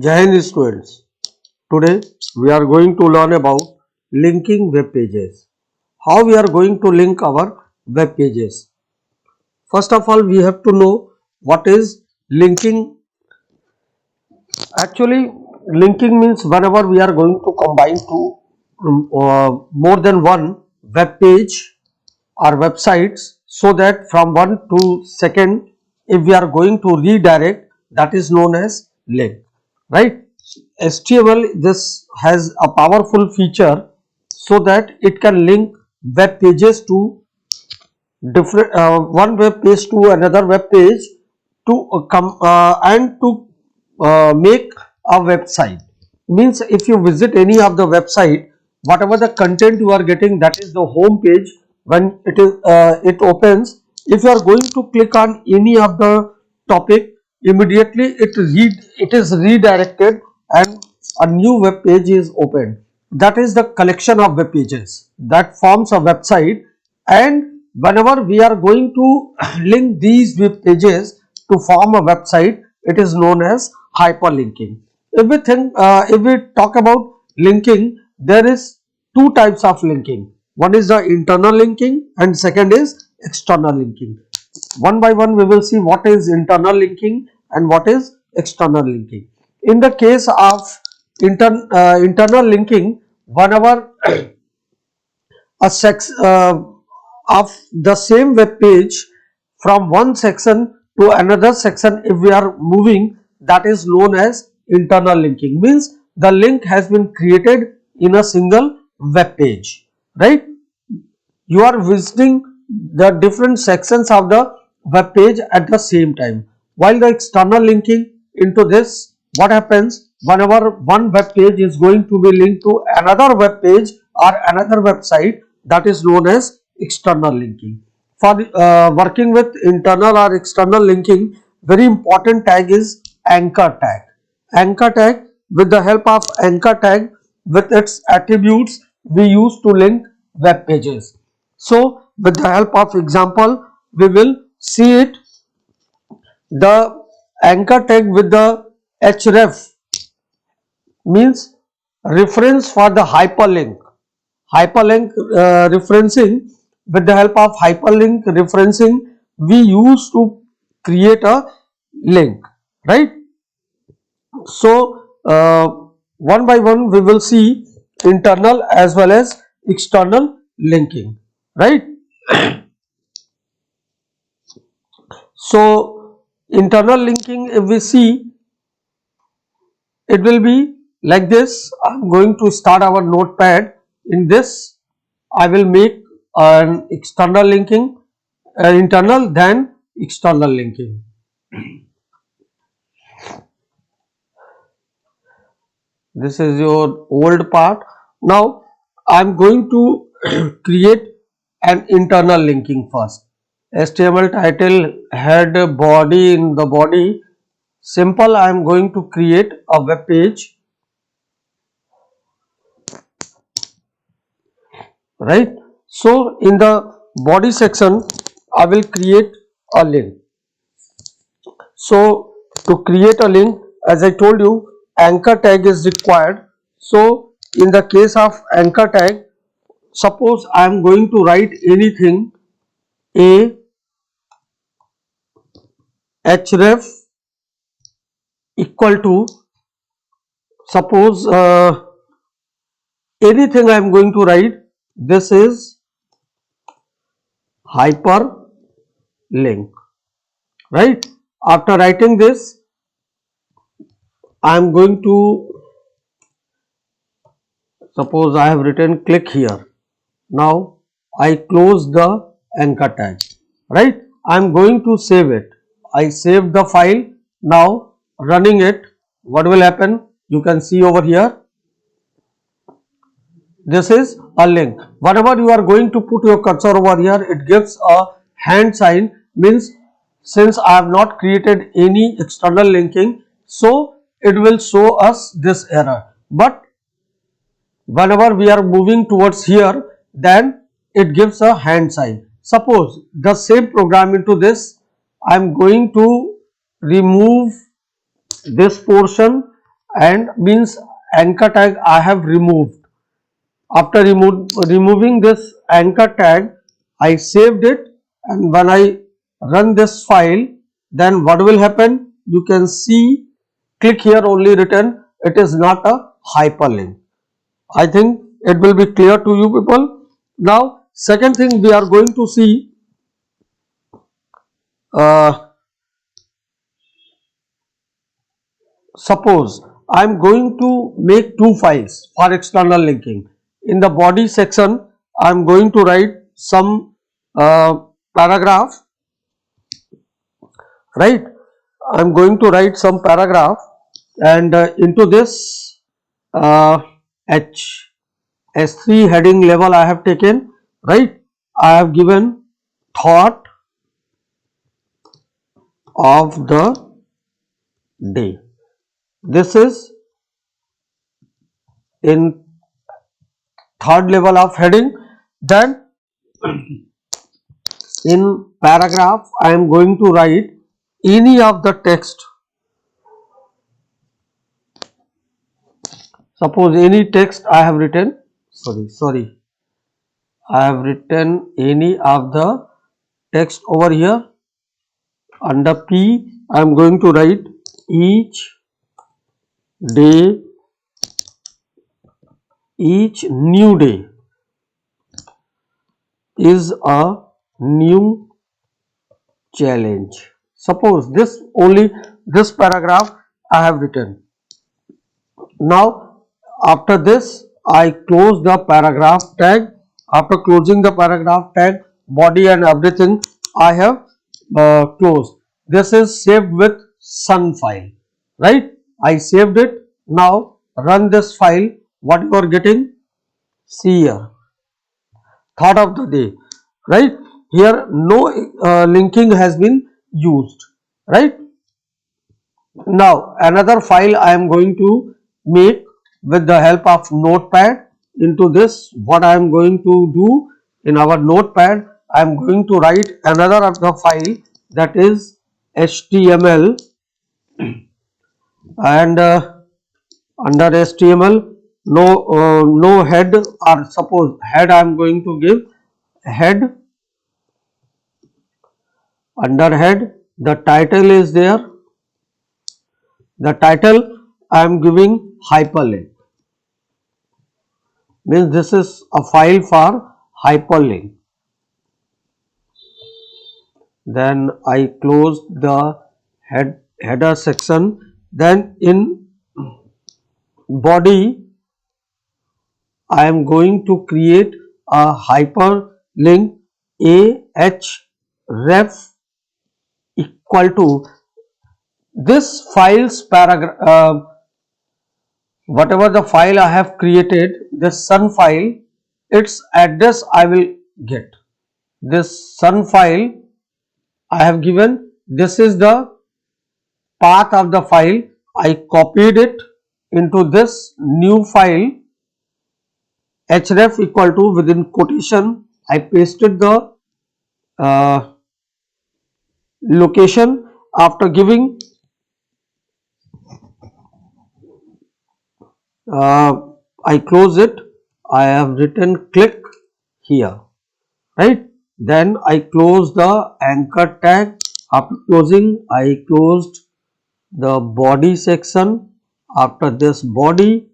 Jai Hind students. Today we are going to learn about linking web pages. How we are going to link our web pages. First of all, we have to know what is linking. Actually, linking means whenever we are going to combine more than one web page or websites, so that from one to second, if we are going to redirect, that is known as link, right? HTML, this has a powerful feature so that it can link web pages to different one web page to another web page to come and to make a website. Means if you visit any of the website, whatever the content you are getting, that is the home page. When it opens, if you are going to click on any of the topic, immediately it is redirected and a new web page is opened. That is the collection of web pages that forms a website. And whenever we are going to link these web pages to form a website, it is known as hyperlinking. If we talk about linking, there is two types of linking. One is the internal linking and second is external linking. One by one we will see what is internal linking and what is external linking. In the case of internal linking, whenever a of the same web page from one section to another section, if we are moving, that is known as internal linking. Means the link has been created in a single web page, right? You are visiting the different sections of the web page at the same time. While the external linking, into this, what happens whenever one web page is going to be linked to another web page or another website, that is known as external linking. For working with internal or external linking, very important tag is anchor tag. Anchor tag, with the help of anchor tag with its attributes, we use to link web pages. So with the help of example, we will see it. The anchor tag with the href means reference for the hyperlink. Hyperlink referencing, with the help of hyperlink referencing, we use to create a link, right? So one by one we will see internal as well as external linking, right? So internal linking, if we see, it will be like this. I'm going to start our notepad. In this, I will make an external linking, internal, then external linking. This is your old part. Now I'm going to create an internal linking first. HTML title, head, body. In the body, simple, I am going to create a web page, right? So in the body section, I will create a link. So to create a link, as I told you, anchor tag is required. So in the case of anchor tag, suppose I am going to write anything, a href equal to, suppose anything I am going to write, this is hyperlink, right? After writing this, I am going to, suppose I have written click here. Now I close the anchor tag, right? I am going to save it. I saved the file. Now running it, what will happen? You can see over here, this is a link. Whenever you are going to put your cursor over here, it gives a hand sign, means since I have not created any external linking, so it will show us this error. But whenever we are moving towards here, then it gives a hand sign. Suppose the same program, into this I am going to remove this portion and means anchor tag I have removed. After removing this anchor tag, I saved it, and when I run this file, then what will happen? You can see, click here only written, it is not a hyperlink. I think it will be clear to you people. Now second thing we are going to see, suppose I am going to make two files for external linking. In the body section I am going to write some paragraph, right? I am going to write some paragraph, and into this S3 heading level I have taken, right? I have given thought of the day. This is in third level of heading. Then in paragraph I am going to write any of the text. Suppose any text I have written, I have written any of the text over here. Under P I am going to write each day, each new day is a new challenge. Suppose this paragraph I have written. Now after this I close the paragraph tag. After closing the paragraph tag, body and everything I have closed. This is saved with sun file, right? I saved it. Now run this file. What you are getting? See here, thought of the day, right? Here no linking has been used, right? Now another file I am going to make with the help of notepad. Into this, what I am going to do in our notepad, I am going to write another of the file, that is HTML, and under HTML no head, or suppose head I am going to give head. Under head the title is there. The title I am giving hyperlink, means this is a file for hyperlink. Then I close the header section. Then in body I am going to create a hyperlink ahref equal to this file's paragraph, whatever the file I have created, this sun file, its address I will get. This sun file I have given, this is the path of the file. I copied it into this new file href equal to, within quotation I pasted the location. After giving I close it. I have written click here, right? Then I close the anchor tag. After closing, I closed the body section. After this body,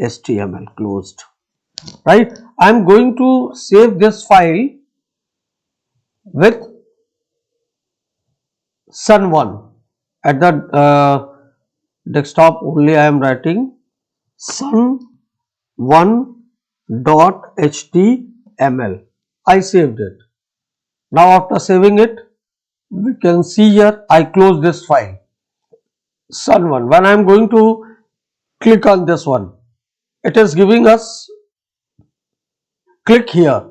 HTML closed, right? I am going to save this file with sun1 at the desktop only. I am writing sun1.html. I saved it. Now after saving it, we can see here I close this file sun1. When I am going to click on this one, it is giving us click here.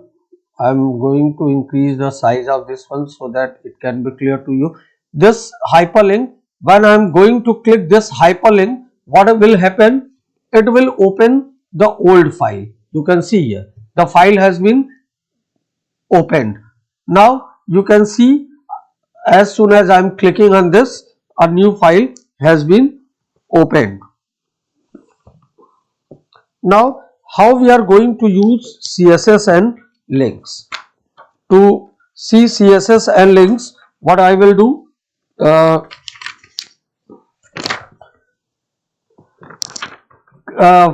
I am going to increase the size of this one so that it can be clear to you. This hyperlink, when I am going to click this hyperlink, what will happen? It will open the old file. You can see here the file has been opened. Now you can see, as soon as I am clicking on this, a new file has been opened. Now, how we are going to use CSS and links? To see CSS and links, what I will do, uh, uh,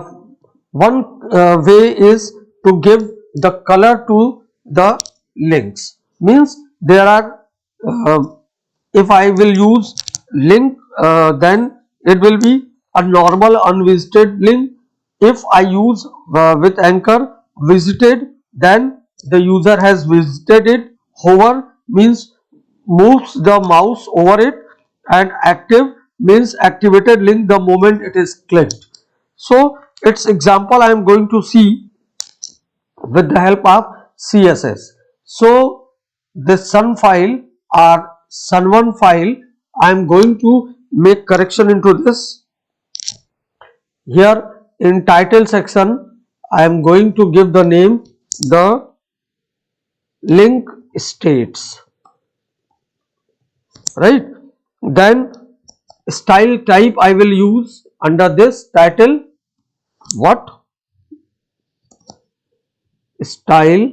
one way is to give the color to the links. Means there are, if I will use link, then it will be a normal unvisited link. If I use with anchor visited, then the user has visited it. Hover means moves the mouse over it, and active means activated link the moment it is clicked. So its example I am going to see with the help of CSS. So this sun file or sun1 file, I am going to make correction into this. Here in title section, I am going to give the name the link states, right? Then style type I will use under this title, what? Style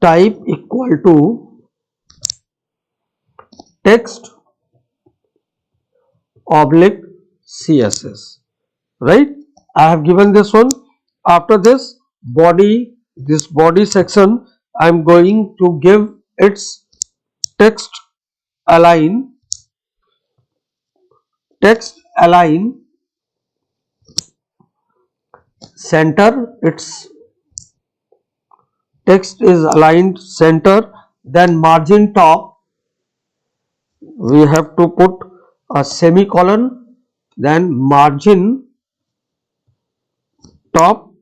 type equal to text oblique CSS, right? I have given this one. After this body, this body section, I am going to give its text align, center, its text is aligned center. Then margin top, we have to put a semicolon, then margin top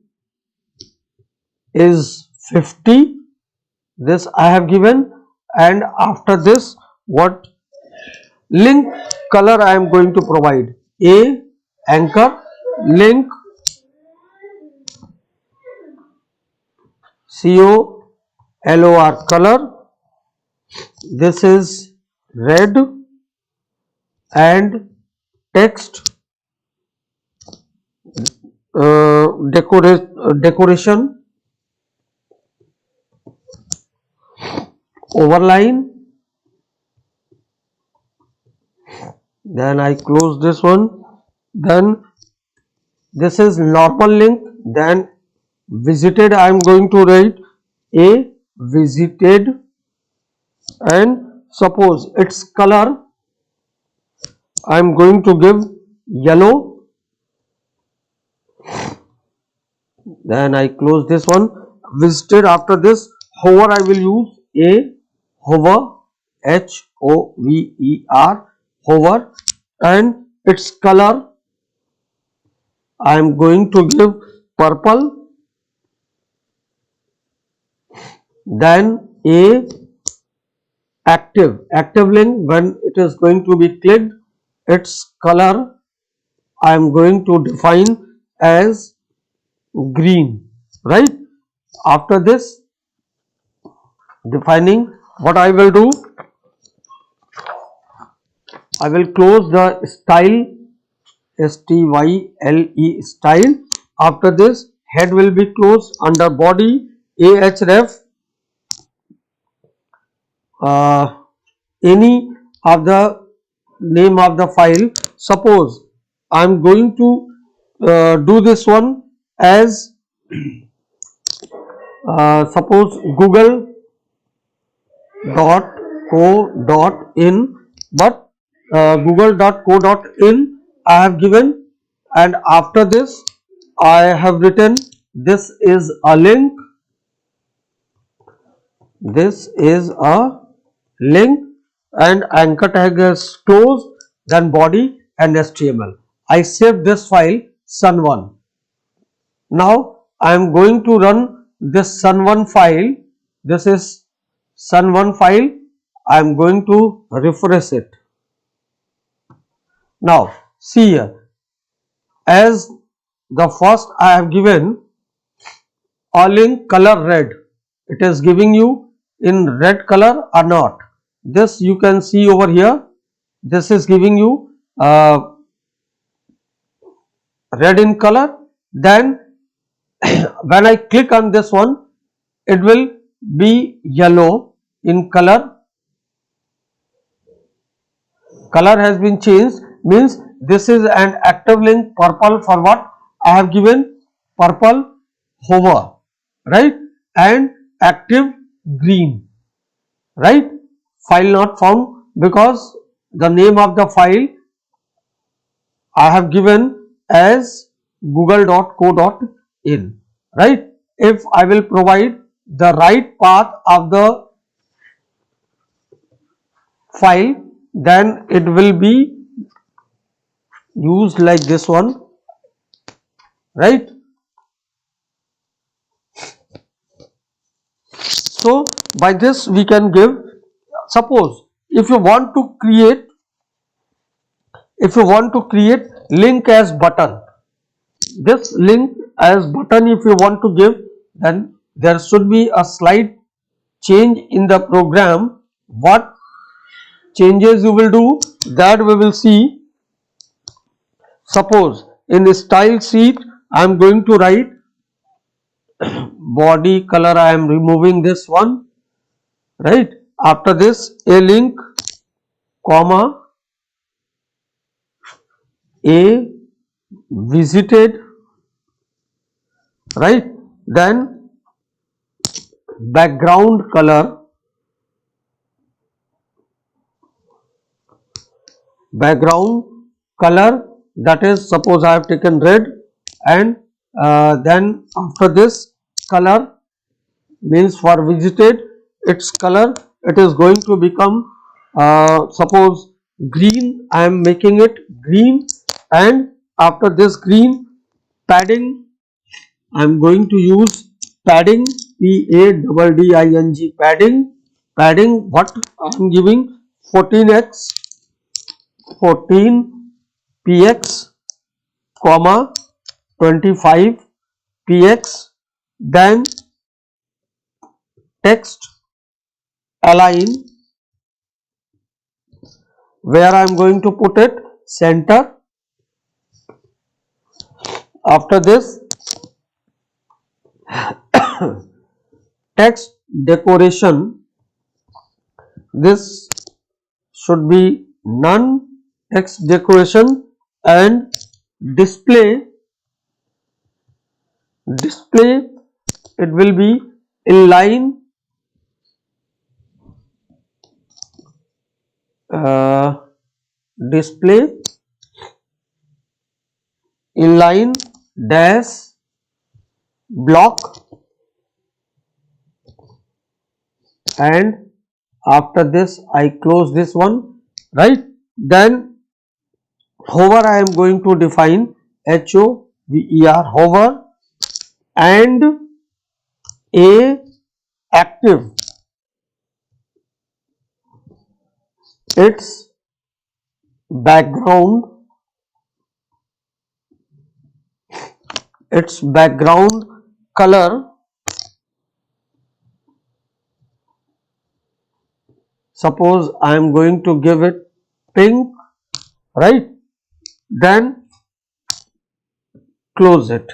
is 50, this I have given. And after this, what link color I am going to provide? A anchor link color color, this is red, and text decoration overline. Then I close this one. Then this is normal link. Then visited, I am going to write a visited, and suppose its color I am going to give yellow. Then I close this one. Visited, after this hover I will use a hover, HOVER, hover, and its color I am going to give purple. Then a active link, when it is going to be clicked, its color I am going to define as green, right? After this defining, what I will do, I will close the style, STYLE style. After this head will be closed. Under body ahref, any of the name of the file. Suppose I am going to do this one as suppose google.co.in, but google.co.in I have given, and after this I have written this is a link, and anchor tag is closed, then body and HTML. I save this file sun1. Now I am going to run this sun1 file. This is sun1 file. I am going to refresh it. Now see here, as the first I have given a link color red, it is giving you in red color or not. This you can see over here. This is giving you red in color. Then when I click on this one, it will be yellow in color. Color has been changed, means this is an active link. Purple for what? I have given purple hover, right? And active green, right? File not found, because the name of the file I have given as google.co.in, right? If I will provide the right path of the file, then it will be used like this one, right? So by this we can give, suppose if you want to create link as button, this link as button if you want to give, then there should be a slight change in the program. What changes you will do, that we will see. Suppose in the style sheet I am going to write body color, I am removing this one, right? After this, a link, comma, a visited, right? Then background color, that is, suppose I have taken red, and then after this, color means for visited, its color, it is going to become suppose green, I am making it green, and after this green, padding, I am going to use padding, PADDING, padding, what I am giving, 14x, 14px, comma 25px. Then text align, where I am going to put it, center. After this, text decoration, this should be none, text decoration, and display, it will be inline, display inline dash block, and after this I close this one, right? Then hover, I am going to define HOVER, hover, and a active, its background, color, suppose I am going to give it pink, right? Then close it.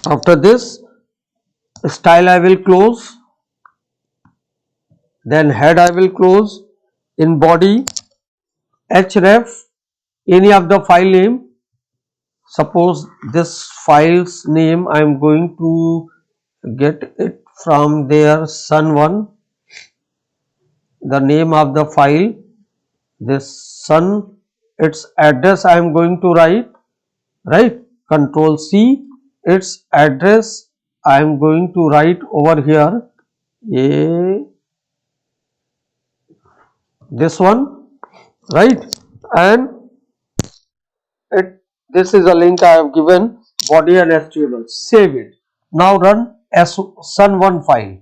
After this, style I will close, then head I will close. In body, href, any of the file name, suppose this file's name I am going to get it from their sun1, the name of the file, this sun, its address I am going to write, right? Control C, its address I am going to write over here, this one, right? And this is a link I have given, body and HTML. Save it. Now run as sun1 file.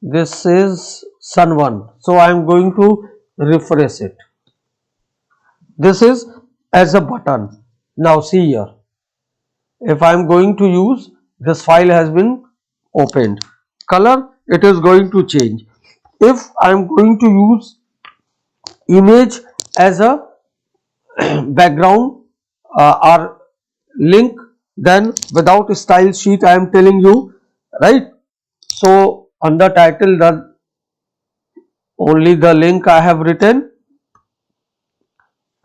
This is sun1. So I am going to refresh it. This is as a button. Now see here. If I am going to use, this file has been opened. Color, it is going to change. If I am going to use image as a background or link, then without style sheet I am telling you, right. So under title the only the link I have written,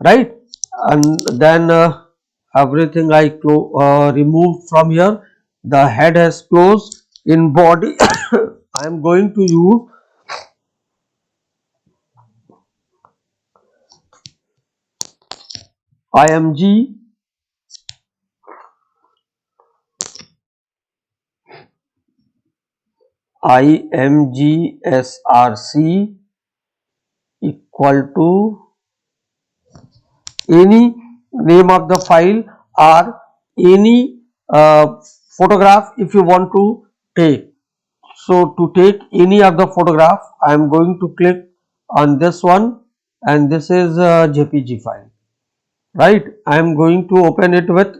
right, and then everything I removed from here. The head has closed. In body I am going to use IMG IMGSRC equal to any name of the file or any photograph if you want to take. So to take any of the photograph I am going to click on this one, and this is a JPG file, right. I am going to open it with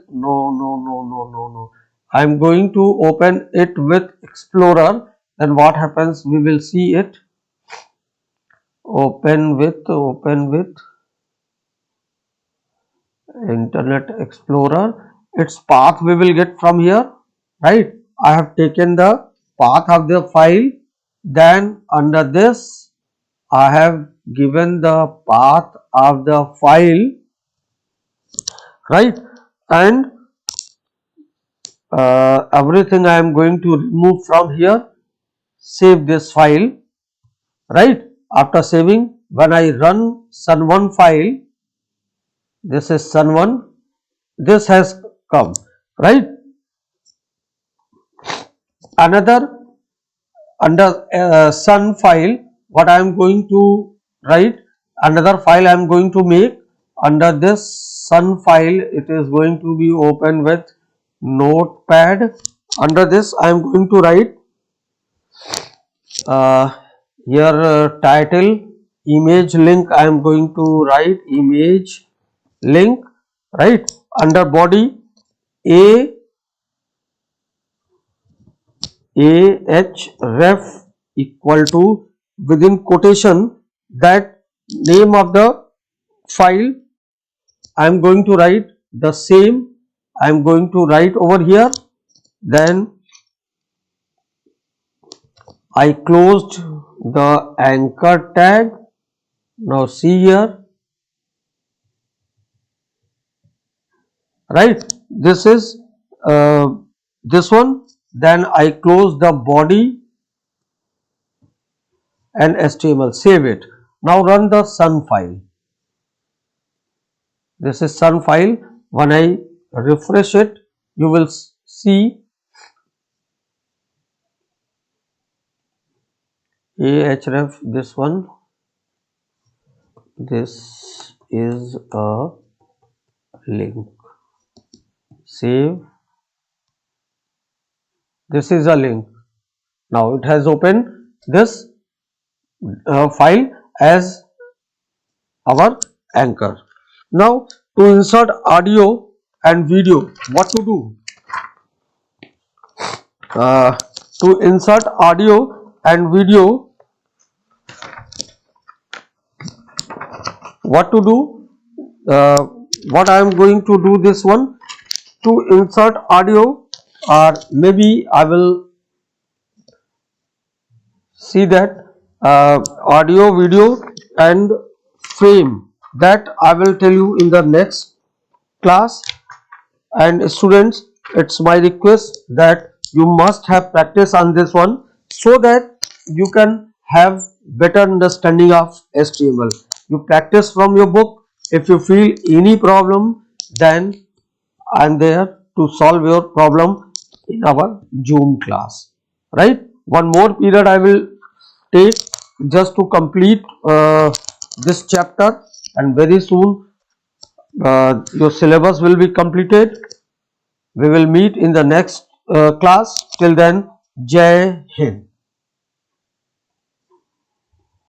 I am going to open it with Explorer. Then what happens, we will see it. Open with Internet Explorer. Its path we will get from here, right. I have taken the path of the file, then under this I have given the path of the file, right, and everything I am going to remove from here. Save this file, right. After saving, when I run sun1 file, this is sun1, this has come, right. Another under sun file, what I am going to write, another file I am going to make. Under this sun file, it is going to be open with Notepad. Under this I am going to write here title, image link I am going to write image link, right. Under body ahref equal to, within quotation, that name of the file I am going to write the same, I am going to write over here. Then I closed the anchor tag. Now see here, right, this is this one. Then I close the body and HTML, save it. Now run the sun file. This is sun file. When I refresh it, you will see ahref, this one, this is a link, save, this is a link. Now it has opened this file as our anchor. Now to insert audio and video, what to do? To insert audio and video, what to do? What I am going to do this one, to insert audio, or maybe I will see that audio, video and frame, that I will tell you in the next class. And students, it's my request that you must have practice on this one, so that you can have better understanding of HTML. You practice from your book. If you feel any problem, then I am there to solve your problem in our Zoom class, right. One more period I will take just to complete this chapter, and very soon your syllabus will be completed. We will meet in the next class. Till then, Jai Hind.